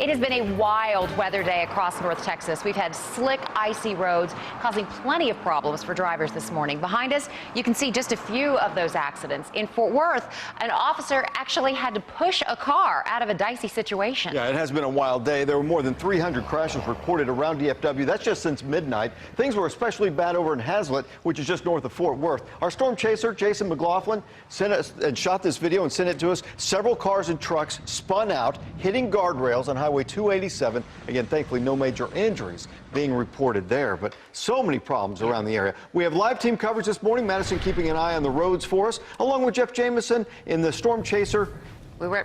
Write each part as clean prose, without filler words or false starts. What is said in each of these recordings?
It has been a wild weather day across North Texas. We've had slick, icy roads causing plenty of problems for drivers this morning. Behind us, you can see just a few of those accidents. In Fort Worth, an officer actually had to push a car out of a dicey situation. Yeah, it has been a wild day. There were more than 300 crashes reported around DFW. That's just since midnight. Things were especially bad over in Hazlet, which is just north of Fort Worth. Our storm chaser, Jason McLaughlin, sent us and shot this video and sent it to us. Several cars and trucks spun out, hitting guardrails on Highway 287. Again, thankfully, no major injuries being reported there, but so many problems around the area. We have live team coverage this morning. Madison keeping an eye on the roads for us, along with Jeff Jamison in the storm chaser.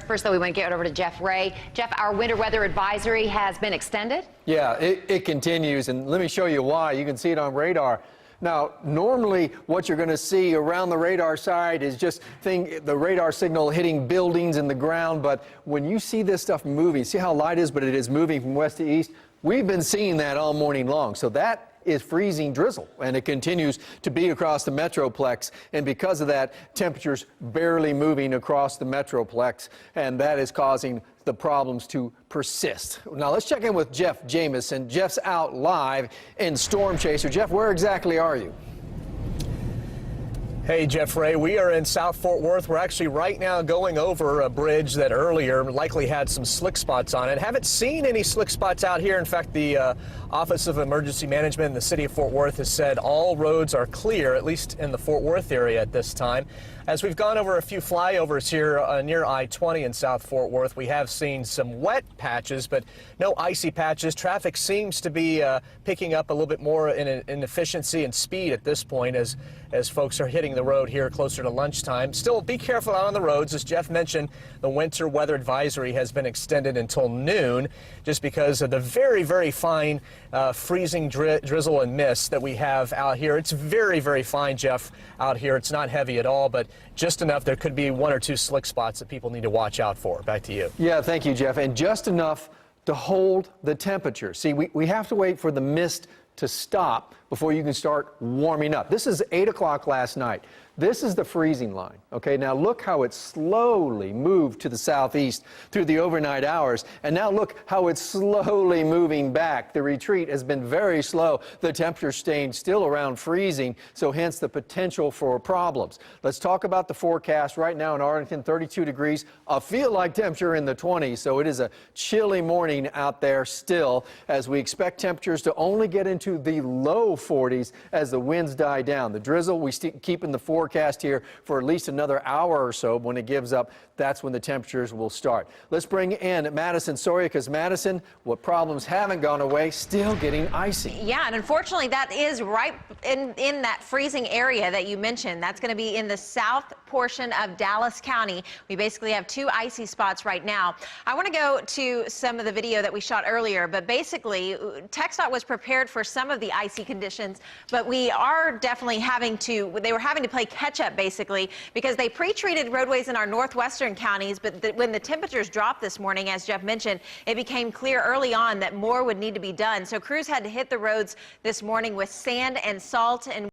First, though, we want to get over to Jeff Ray. Jeff, our winter weather advisory has been extended? Yeah, it continues, and let me show you why. You can see it on radar. Now, normally what you're going to see around the radar side is just the radar signal hitting buildings in the ground, but when you see this stuff moving, see how light it is, but it is moving from west to east? We've been seeing that all morning long, so that is freezing drizzle, and it continues to be across the Metroplex, and because of that, temperatures barely moving across the Metroplex, and that is causing the problems to persist. Now let's check in with Jeff Jamison. Jeff's out live in Storm Chaser. Jeff, where exactly are you? Hey, Jeff Ray, we are in South Fort Worth. We're actually right now going over a bridge that earlier likely had some slick spots on it. Haven't seen any slick spots out here. In fact, the Office of Emergency Management in the city of Fort Worth has said all roads are clear, at least in the Fort Worth area at this time. As we've gone over a few flyovers here near I-20 in South Fort Worth, we have seen some wet patches, but no icy patches. Traffic seems to be picking up a little bit more in efficiency and speed at this point as folks are hitting the road here closer to lunchtime. Still, be careful out on the roads. As Jeff mentioned, the winter weather advisory has been extended until noon just because of the very, very fine freezing drizzle and mist that we have out here. It's very, very fine, Jeff, out here. It's not heavy at all, but just enough. There could be one or two slick spots that people need to watch out for. Back to you. Yeah, thank you, Jeff. And just enough to hold the temperature. See, we have to wait for the mist to stop before you can start warming up. This is 8 o'clock last night. This is the freezing line. Okay, now look how it slowly moved to the southeast through the overnight hours. And now look how it's slowly moving back. The retreat has been very slow. The temperature staying still around freezing, so hence the potential for problems. Let's talk about the forecast right now in Arlington, 32 degrees, a feel-like temperature in the 20s, so it is a chilly morning out there still as we expect temperatures to only get into the low 40s as the winds die down. The drizzle we keep in the forecast here for at least another hour or so. When it gives up, that's when the temperatures will start. Let's bring in Madison Soria, because Madison, what problems haven't gone away, still getting icy. Yeah, and unfortunately that is right in that freezing area that you mentioned. That's going to be in the south portion of Dallas County. We basically have two icy spots right now. I want to go to some of the video that we shot earlier, but basically TxDOT was prepared for some of the icy conditions, but we are definitely they were having to play catch up basically because they pre-treated roadways in our northwestern counties, but when the temperatures dropped this morning, as Jeff mentioned, it became clear early on that more would need to be done. So crews had to hit the roads this morning with sand and salt and